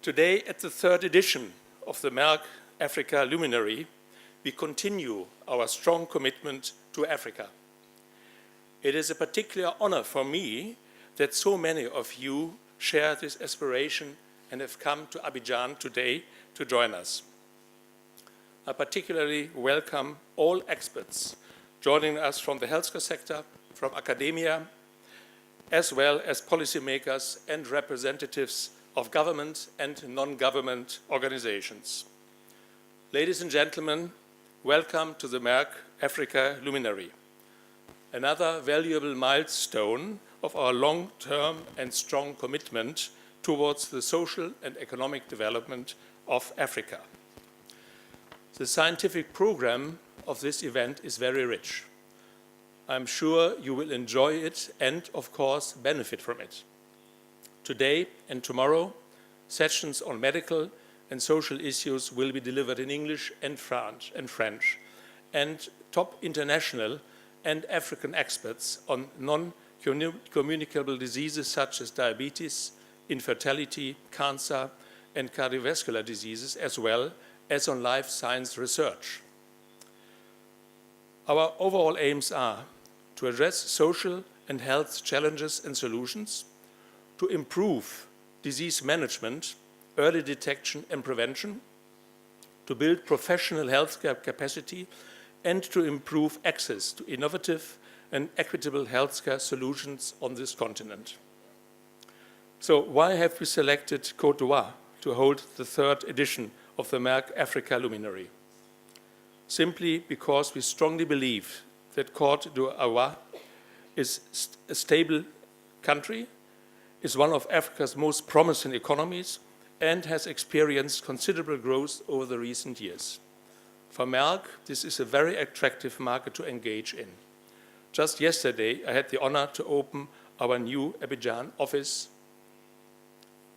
Today, at the third edition of the Merck Africa Luminary, we continue our strong commitment to Africa. It is a particular honor for me that so many of you share this aspiration and have come to Abidjan today to join us. I particularly welcome all experts joining us from the healthcare sector, from academia, as well as policymakers and representatives of government and non-government organizations. Ladies and gentlemen, welcome to the Merck Africa Luminary, another valuable milestone of our long-term and strong commitment towards the social and economic development of Africa. The scientific program of this event is very rich. I'm sure you will enjoy it and, of course, benefit from it. Today and tomorrow, sessions on medical and social issues will be delivered in English and French, and top international and African experts on non-communicable diseases such as diabetes, infertility, cancer, and cardiovascular diseases, as well as on life science research. Our overall aims are to address social and health challenges and solutions, to improve disease management, early detection and prevention, to build professional healthcare capacity, and to improve access to innovative and equitable healthcare solutions on this continent. So why have we selected Côte d'Ivoire to hold the third edition of the Merck Africa Luminary? Simply because we strongly believe that Côte d'Ivoire is a stable country, is one of Africa's most promising economies, and has experienced considerable growth over the recent years. For Merck, this is a very attractive market to engage in. Just yesterday, I had the honor to open our new Abidjan office.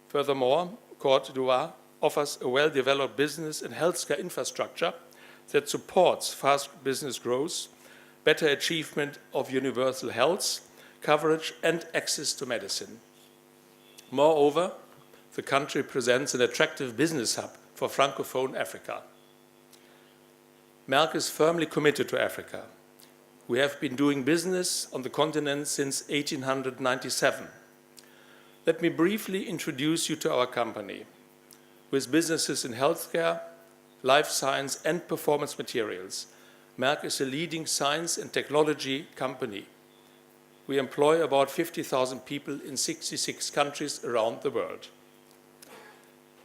Furthermore, Côte d'Ivoire offers a well-developed business and healthcare infrastructure that supports fast business growth, better achievement of universal health coverage, and access to medicine. Moreover, the country presents an attractive business hub for Francophone Africa. Merck is firmly committed to Africa. We have been doing business on the continent since 1897. Let me briefly introduce you to our company. With businesses in healthcare, life science, and performance materials, Merck is a leading science and technology company. We employ about 50,000 people in 66 countries around the world.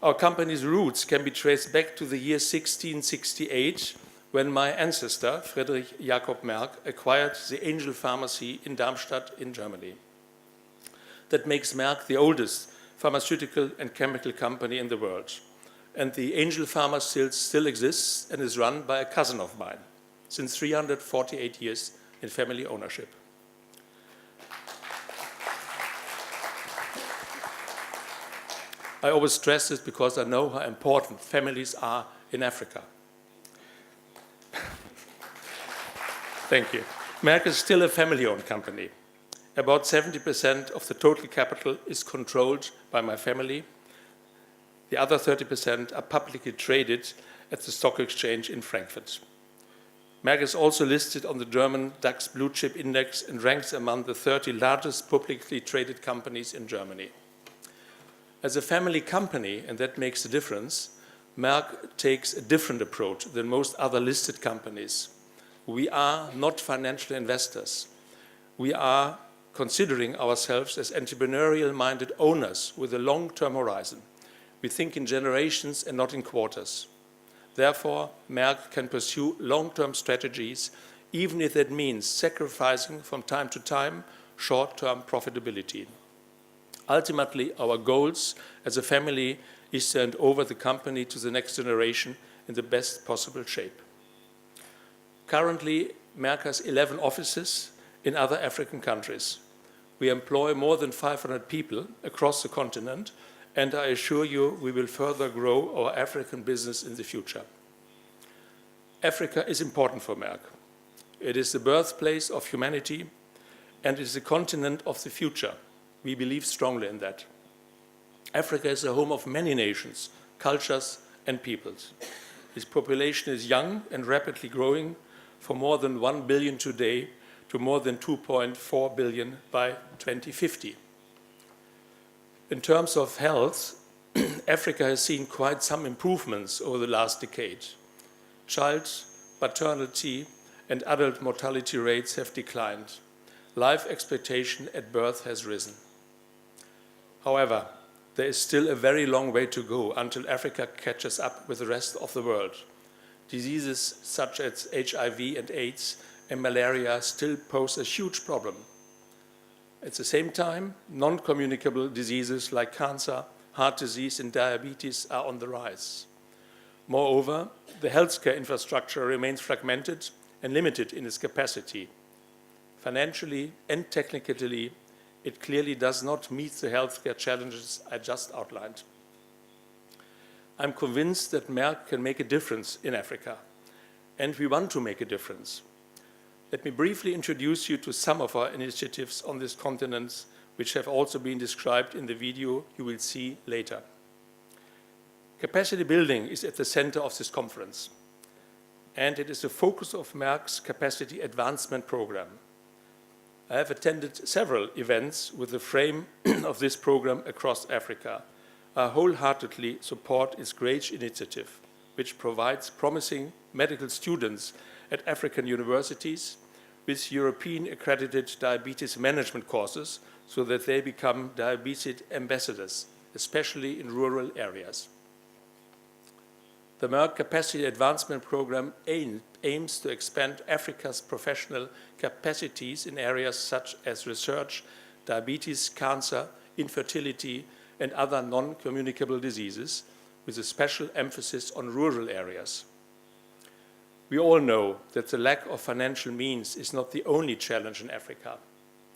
Our company's roots can be traced back to the year 1668, when my ancestor, Friedrich Jakob Merck, acquired the Angel Pharmacy in Darmstadt in Germany. That makes Merck the oldest pharmaceutical and chemical company in the world. And the Angel Pharmacy still exists and is run by a cousin of mine, since 348 years in family ownership. I always stress this because I know how important families are in Africa. Thank you. Merck is still a family-owned company. About 70% of the total capital is controlled by my family. The other 30% are publicly traded at the stock exchange in Frankfurt. Merck is also listed on the German DAX Blue Chip Index and ranks among the 30 largest publicly traded companies in Germany. As a family company, and that makes a difference, Merck takes a different approach than most other listed companies. We are not financial investors. We are considering ourselves as entrepreneurial-minded owners with a long-term horizon. We think in generations and not in quarters. Therefore, Merck can pursue long-term strategies, even if that means sacrificing from time to time short-term profitability. Ultimately, our goals as a family is to hand over the company to the next generation in the best possible shape. Currently, Merck has 11 offices in other African countries. We employ more than 500 people across the continent, and I assure you we will further grow our African business in the future. Africa is important for Merck. It is the birthplace of humanity, and it is the continent of the future. We believe strongly in that. Africa is the home of many nations, cultures, and peoples. Its population is young and rapidly growing, from more than 1 billion today to more than 2.4 billion by 2050. In terms of health, Africa has seen quite some improvements over the last decade. Child, maternity, and adult mortality rates have declined. Life expectation at birth has risen. However, there is still a very long way to go until Africa catches up with the rest of the world. Diseases such as HIV and AIDS and malaria still pose a huge problem. At the same time, non-communicable diseases like cancer, heart disease, and diabetes are on the rise. Moreover, the healthcare infrastructure remains fragmented and limited in its capacity. Financially and technically, it clearly does not meet the healthcare challenges I just outlined. I'm convinced that Merck can make a difference in Africa, and we want to make a difference. Let me briefly introduce you to some of our initiatives on this continent, which have also been described in the video you will see later. Capacity building is at the center of this conference, and it is the focus of Merck's Capacity Advancement Program. I have attended several events with the frame of this program across Africa. I wholeheartedly support its great initiative, which provides promising medical students at African universities with European accredited diabetes management courses so that they become diabetes ambassadors, especially in rural areas. The Merck Capacity Advancement Program aims to expand Africa's professional capacities in areas such as research, diabetes, cancer, infertility, and other non-communicable diseases, with a special emphasis on rural areas. We all know that the lack of financial means is not the only challenge in Africa.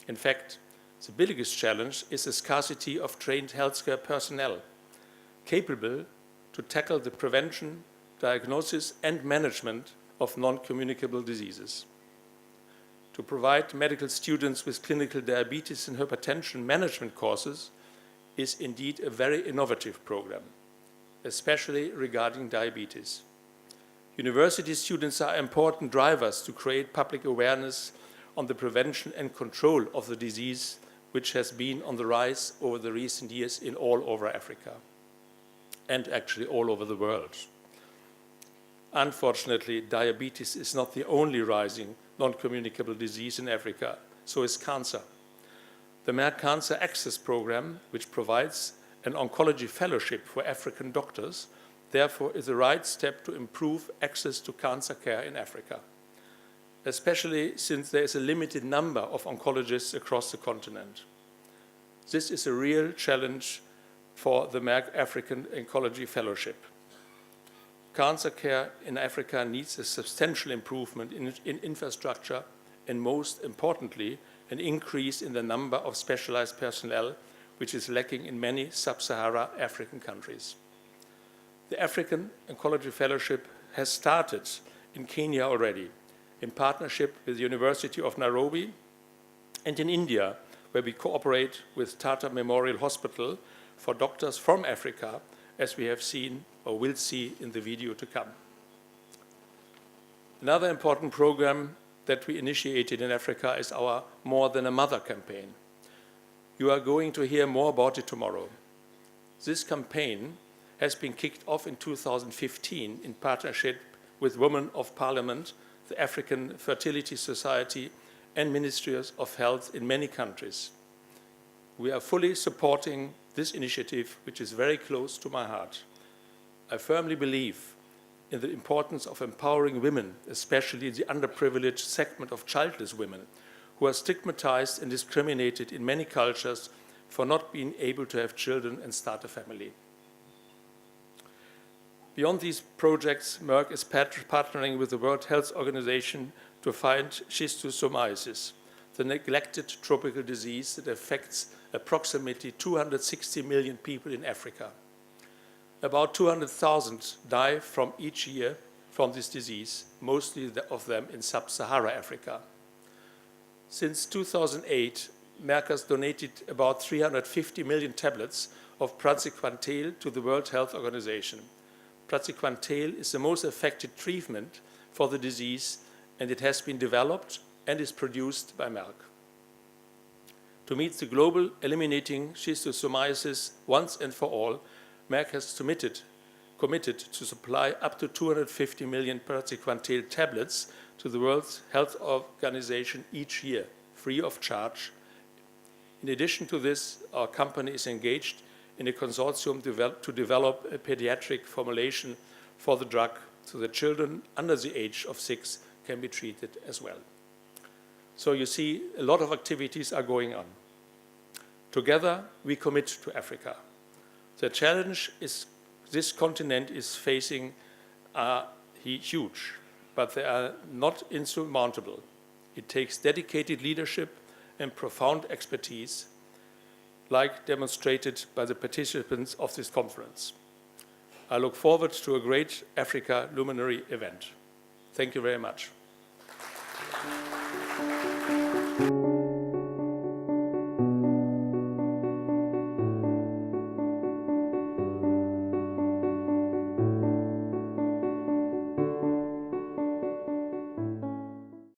In fact, the biggest challenge is the scarcity of trained healthcare personnel, capable to tackle the prevention, diagnosis, and management of non-communicable diseases. To provide medical students with clinical diabetes and hypertension management courses is indeed a very innovative program, especially regarding diabetes. University students are important drivers to create public awareness on the prevention and control of the disease, which has been on the rise over the recent years in all over Africa, and actually all over the world. Unfortunately, diabetes is not the only rising non-communicable disease in Africa, so is cancer. The Merck Cancer Access Program, which provides an oncology fellowship for African doctors, therefore is the right step to improve access to cancer care in Africa, especially since there is a limited number of oncologists across the continent. This is a real challenge for the Merck African Oncology Fellowship. Cancer care in Africa needs a substantial improvement in infrastructure and, most importantly, an increase in the number of specialized personnel, which is lacking in many sub-Saharan African countries. The African Oncology Fellowship has started in Kenya already, in partnership with the University of Nairobi, and in India, where we cooperate with Tata Memorial Hospital for doctors from Africa, as we have seen or will see in the video to come. Another important program that we initiated in Africa is our More Than a Mother campaign. You are going to hear more about it tomorrow. This campaign has been kicked off in 2015 in partnership with Women of Parliament, the African Fertility Society, and Ministries of Health in many countries. We are fully supporting this initiative, which is very close to my heart. I firmly believe in the importance of empowering women, especially the underprivileged segment of childless women, who are stigmatized and discriminated in many cultures for not being able to have children and start a family. Beyond these projects, Merck is partnering with the World Health Organization to fight schistosomiasis, the neglected tropical disease that affects approximately 260 million people in Africa. About 200,000 die from each year from this disease, mostly of them in sub-Saharan Africa. Since 2008, Merck has donated about 350 million tablets of praziquantel to the World Health Organization. Praziquantel is the most effective treatment for the disease, and it has been developed and is produced by Merck. To meet the global eliminating schistosomiasis once and for all, Merck has committed to supply up to 250 million praziquantel tablets to the World Health Organization each year, free of charge. In addition to this, our company is engaged in a consortium to develop a pediatric formulation for the drug so that children under the age of 6 can be treated as well. So you see, a lot of activities are going on. Together, we commit to Africa. The challenge this continent is facing are huge, but they are not insurmountable. It takes dedicated leadership and profound expertise, like demonstrated by the participants of this conference. I look forward to a great Africa Luminary event. Thank you very much.